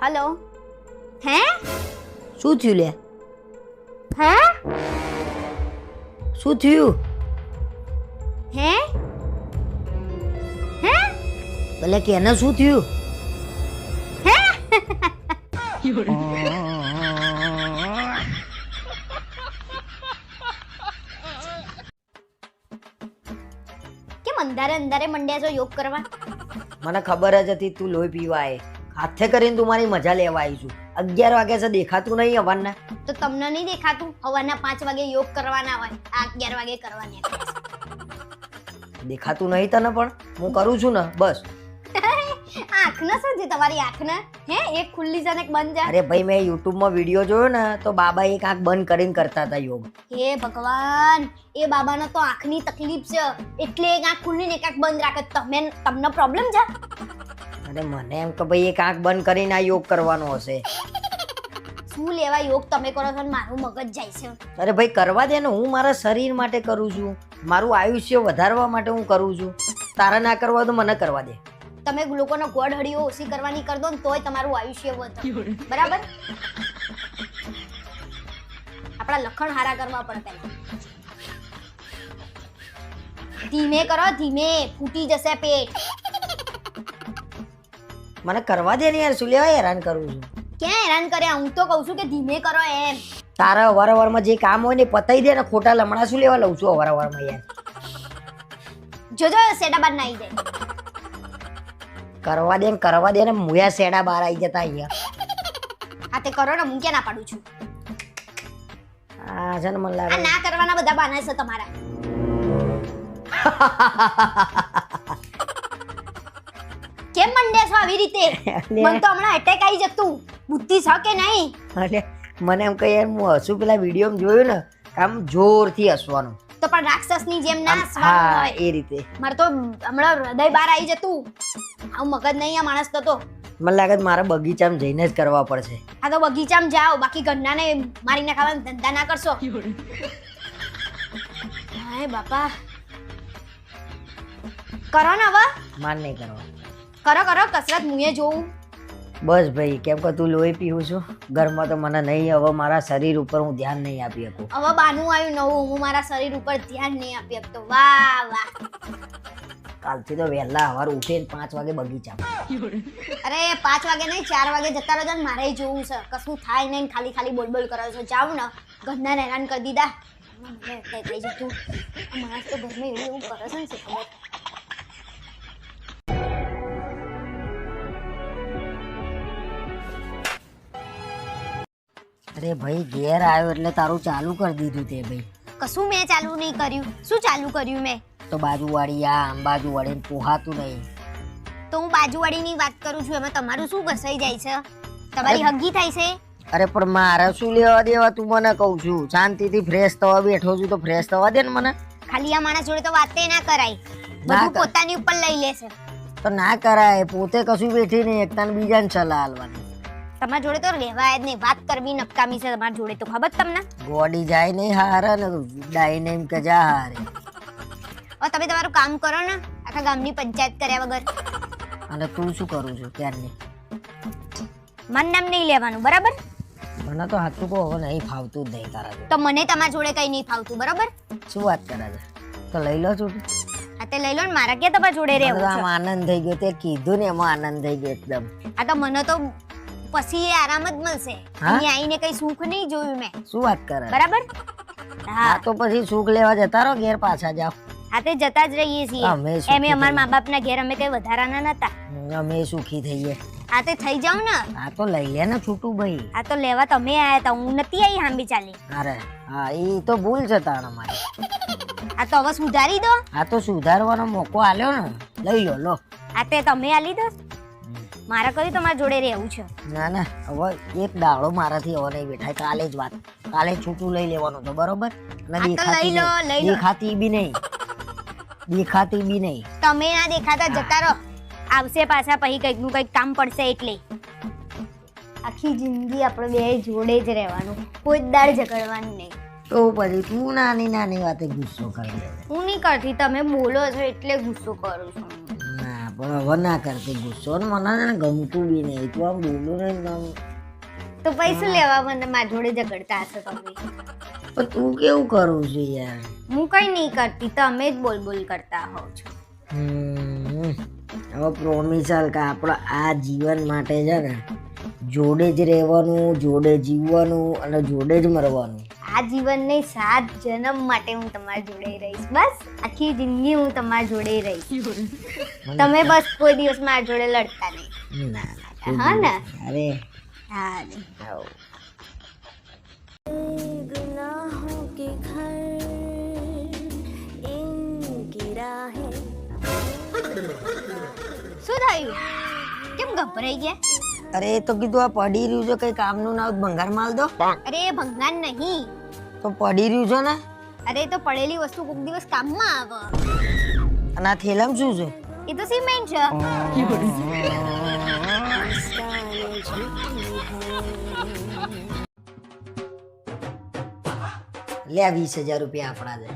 Hello हैं શું થયું લે? हैं શું થયું? हैं हैं ભલે કેને શું થયું? કેમ અંધારે અંધારે મંડ્યા છો યોગ કરવા? મને ખબર જ હતી તું લોહી પીવા આયે. હાથે કરીને તું મારી મજા લેવા આવી છું. 11 વાગ્યા છે દેખાતું નહીં હવારના. તો તમને નહીં દેખાતું સવારના 5 વાગે યોગ કરવાના હોય, આ 11 વાગે કરવાની દેખાતું નહીં તને પણ હું કરું છું ને બસ. આંખને શું છે તમારી આંખને? હે એક ખુલ્લી છે ને એક બંધ છે. અરે ભાઈ મેં YouTube માં વિડીયો જોયો ને તો બાબા એક આંખ બંધ કરીને કરતા હતા યોગ. હે ભગવાન, એ બાબાને તો આંખની તકલીફ છે એટલે એક આંખ ખુલ્લી ને એક આંખ બંધ રાખે. તમને પ્રોબ્લેમ છે? અરે મને એમ કે ભાઈ એક આંખ બંધ કરીને આ યોગ કરવાનો હશે. શું લેવા યોગ તમે કરો છો ને મારું મગજ જાય છે. અરે ભાઈ કરવા દે ને, હું મારા શરીર માટે કરું છું, મારું આયુષ્ય વધારવા માટે હું કરું છું. તારા ના કરવા તો મને કરવા દે. તમે લોકોનો ગોળ હળીઓ ઓછી કરવાની કર દો ને તોય તમારું આયુષ્ય વધે. બરાબર? આપણા લખણ હારા કરવા પડે પહેલા. ધીમે કરો, ધીમે, ફૂટી જશે પેટ. મને કરવા દે ને યાર, શું લેવા હેરાન કરું છું? ક્યાં હેરાન કર્યા? હું તો કહું છું કે ધીમે કરો એમ. તારા અવારવારમાં જે કામ હોય ને પતાઈ દે ને, ખોટા લમણા શું લેવા લઉં છું અવારવારમાં યાર. જોજો સેડાબાદ ના આવી જાય. કરવા દે ને મુયા સેડા બહાર આવી જતા અહીંયા. હા તે કરો ને, હું ક્યાં ના પાડું છું. આ છે ને મને આ લાગે ના કરવાના બધા બહાના છે તમારા. કેમ મંડે છો આવી રીતે? મને તો હમણાં એટેક આવી જતું. બુદ્ધિ છે કે નહીં? અને મને એમ કહે યાર, હું હસું પેલા વિડીયો જોયું ને આમ જોરથી હસવાનું. તો પણ રાક્ષસની જેમ ના હસવાનું હા હોય. એ રીતે મારે તો હમણાં હૃદય બહાર આવી જતું. આવું મગજ નહીં આ માણસ તો. મને લાગે છે મારે બગીચામાં જઈને જ કરવા પડશે. આ તો બગીચામાં જાઓ, બાકી ઘરનાને મારીને ખાવાના ધંધા ના કરશો. હાય બાપા, કરો ને હવે. માર નહીં કરવા. કરો કસરત, મુએ જોઉં. બસ ભાઈ, કેમ કે તું લોહી પીવું છું ઘરમાં તો મને નહીં, હવે મારા શરીર ઉપર હું ધ્યાન નહીં આપી શકું. હવે બાનું આવ્યું નવું, હું મારા શરીર ઉપર ધ્યાન નહીં આપી શકતો. વાહ વાહ. કાલથી તો વહેલા સવાર ઉઠીને 5 વાગે બગીચામાં. અરે 5 વાગે નહીં, 4 વાગે જતા રહો ને, મારે જોવું છે. કશું થાય નહીં, ખાલી બોલ કરો છો. જાવ ને, ઘરના હેરાન કરી દીધા. મને થઈ જતું. આ માણસ તો ઘરમાં એવું કરે છે ને, શું ખબર. અરે ભાઈ ઘેર આવ્યો એટલે તારું ચાલુ કરી દીધું તે ભાઈ. કશું મેં ચાલુ નહીં કર્યું. શું ચાલુ કર્યું મેં? તો બાજુવાળી આમ બાજુવાળી પોહાતું નહીં. તો હું બાજુવાળીની વાત કરું છું, એમાં તમારું શું ઘસાઈ જાય છે? તમારી હગી થાય છે? અરે પણ મારે શું લેવા દેવા, તું મને કહું છું. શાંતિથી ફ્રેશ થવા બેઠો છું તો ફ્રેશ થવા દે ને મને. ખાલી આ માણસ જોડે તો વાતે ના કરાય. બધું પોતાની ઉપર લઈ લેશે. તો ના કરાય, પોતે કશું બેઠી નહીં, એકતાને બીજાને સલાહ આલવાની. તમારા જોડે તો રહેવાય જ નહીં. વાત કરવી નકામી છે તમારા જોડે તો, ખબર તમને? ગોડી જાય નહીં હારે ને ડાઈને એમ કે જા હારે. હવે તમે તમારું કામ કરો ને, આખા ગામની પંચાયત કર્યા વગર. અને તું શું કરું છું ક્યારની? મારું નામ નહીં લેવાનું, બરાબર? મને તો હાથું કહો હવે નહીં ફાવતું જ નહીં તારા જોડે. તો મને તમારા જોડે કઈ નહીં ફાવતું, બરાબર? શું વાત કરે છે? તો લઈ લો છું. હા તે લઈ લો ને, મારા ક્યાં તમારા જોડે રહેવું આમ છે? આનંદ થઈ ગયો, તે કીધું ને એમાં આનંદ થઈ ગયો એકદમ. આ તો મને તો પછી એ આરામ જ મળશે. અહીંયા આવીને કઈ સુખ નહીં જોયું મેં, શું વાત કરે? બરાબર? હા તો પછી સુખ લેવા જતા રહો, ઘેર પાછા જાઓ. હા તે જતા જ રહીએ છીએ. અમે સુખી એમે અમારા મા બાપના ઘેર અમે કઈ વધારાના નતા. અમે સુખી થઈએ. હા તે થઈ જાવ ને. આ તો લઈ લે ને છૂટું ભાઈ. આ તો લેવા તમે આયા હતા, હું નથી આવી હાંબી ચાલી. અરે હા એ તો ભૂલ છે તારા મારી. આ તો હવે સુધારી દો. આ તો સુધારવાનો મોકો આલ્યો ને, લઈ લો. આ તે તમે આલી દો. મારા કયું તમારા જોડે રહેવું છે? ના ના, હવે એક દાડો મારાથી હવે નહીં બેઠાય. કાલે જ વાત, કાલે છૂટું લઈ લેવાનું તો બરોબર. દેખાતી બી નહીં. તમે ના દેખાતા જતા રહો. આવશે પાછા પછી કઈક નું કઈક કામ પડશે એટલે. આખી જિંદગી આપણે બે જોડે જ રહેવાનું, કોઈ દાડ ઝઘડવાનું નહીં. તો પછી તું નાની નાની વાતે ગુસ્સો કરી દે. હું નહીં કરતી, તમે બોલો છો એટલે ગુસ્સો કરું છું. ના પણ હવે ના કરતી ગુસ્સો ને મને છે ને ગમતું બી નહીં તું આમ બોલું ને એકદમ. તો પૈસા લેવા મને મારા જોડે ઝઘડતા હશે તમે. પણ તું કેવું કરું છું યાર. હું કઈ નહીં કરતી, તમે જ બોલ કરતા હોવ છો. હવે પ્રોમિસ હાલ કે આપણે આ જીવન માટે છે ને જોડે જ રહેવાનું, જોડે જીવવાનું અને જોડે જ મરવાનું. આ જીવન નહીં, 7 જન્મ માટે હું તમારી જોડે રહીશ. બસ આખી જિંદગી હું તમારી જોડે રહીશ. તમે બસ કોઈ દિવસ મારા જોડે લડતા નહીં. ના હા ને? અરે હા. શું થયું? કેમ ગભરાઈ ગયા? અરે એ તો કીધું આ પડી રહ્યું છે કઈ કામનું ના હોય તો ભંગાર માલ દો. અરે એ ભંગાર નહીં, તો પડી રહ્યું છે ને. અરે તો પડેલી વસ્તુ કોઈક દિવસ કામમાં આવે. અને આ થેલામાં શું છે? એ તો સિમેન્ટ છે. લે 20,000 રૂપિયા આપણા છે.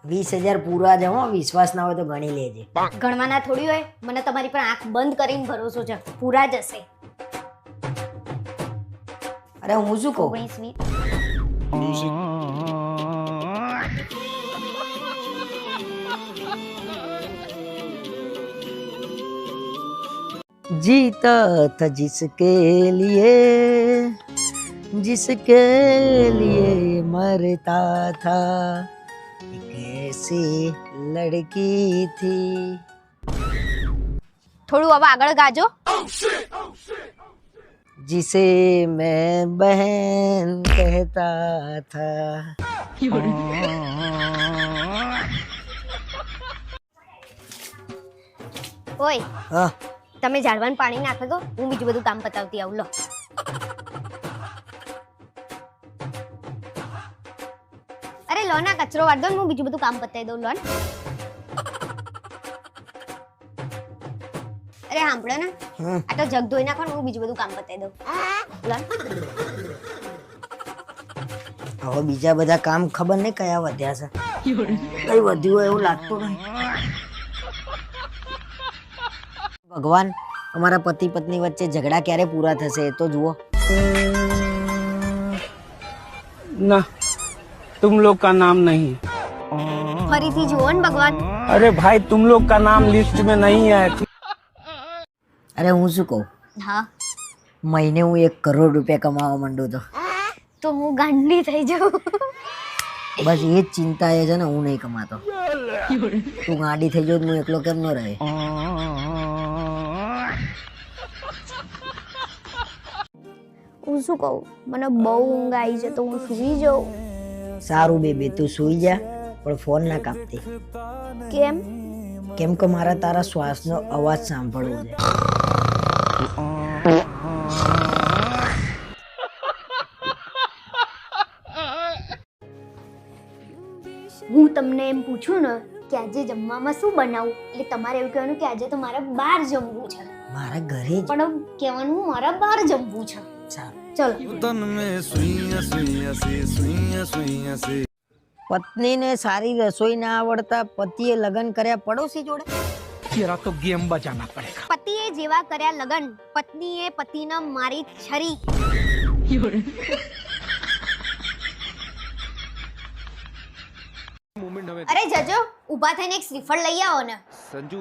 20,000 પૂરા છે હો. વિશ્વાસ ના હોય તો ગણી લેજે. ગણવાના થોડી હોય, મને તમારી પર આંખ બંધ કરીને ભરોસો છે, પૂરા જ હશે. અરે હું શું કહું? 19, 20. जीता था जिसके लिए मरता था एक ऐसी लड़की थी. થોડું હવે આગળ ગાજો. जिसे मैं बहन कहता था. ઓય, હા તમે ઝાડવાનું પાણી નાખો તો હું બીજું બધું કામ પતાવતી આવું. લો. અરે લો ના, કચરો વાળ દો ને હું બીજું બધું કામ પતાવી દઉં. લો ને. અરે સાંભળો ને, આ તો જગ ધોઈ નાખો ને હું બીજું બધું કામ પતાવી દઉં. લો ને. હવે બીજા બધા કામ ખબર નહીં કયા વધ્યા છે. કઈ વધ્યું હોય એવું લાગતું નહીં. ભગવાન, અમારા પતિ પત્ની વચ્ચે ઝઘડા ક્યારે પૂરા થશે એ તો જુઓ. ना तुम लोग का नाम नहीं. ફરીથી જુઓ ને ભગવાન. अरे भाई तुम लोग का नाम लिस्ट में नहीं है. અરે હું શું કહું, હા, મહિને હું 1 કરોડ રૂપિયા કમાવા માંડું તો હું ગાંડી થઈ જાઉં. બસ એ જ ચિંતા એ છે ને, હું નહીં કમાતો. તું ગાડી થઈ જાવ હું એકલો કેમ ન રહે? હું શું કહું, મને બહુ ઊંઘ આવી છે તો હું સૂઈ જાઉં. સારું બેબી, તું સૂઈ જા, પણ ફોન ના કાપતી. કેમ? કેમ કે મારા તારા શ્વાસનો અવાજ સાંભળવો છે. હું તમને એમ પૂછું ને કે આજે જમવામાં શું બનાવું, એટલે તમારે એવું કહેવાનું કે આજે તો મારે બહાર જમવું છે. મારા ઘરે જ. પણ કહેવાનું મારે બહાર જમવું છે. સારું. ચલો. પત્નીને સારી રસોઈ ના આવડતા પતિએ લગ્ન કર્યા પડોશી જોડે. तेरा तो गेम बजाना पड़ेगा. પતિએ જેવા કર્યા લગન, પત્નીએ પતિને મારી છરી. અરે જજો, ઊભા થઈને એક શ્રીફળ લઈ આવો ને. संजू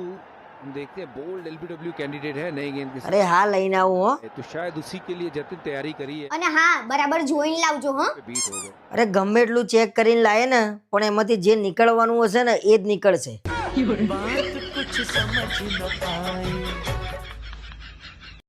हम देखते हैं बोल्ड एलबीडब्ल्यू कैंडिडेट है नई गेंद के અરે હા લઈને આવું હો. साथ, तो शायद उसी के लिए जतिन तैयारी करी है. અને હા, બરાબર જોઈને લાવજો. હા, बीट हो गए. અરે ગમે એટલું ચેક કરીને લાય ને, પણ એમાંથી જે નીકળવાનું હશે ને એ જ નીકળશે.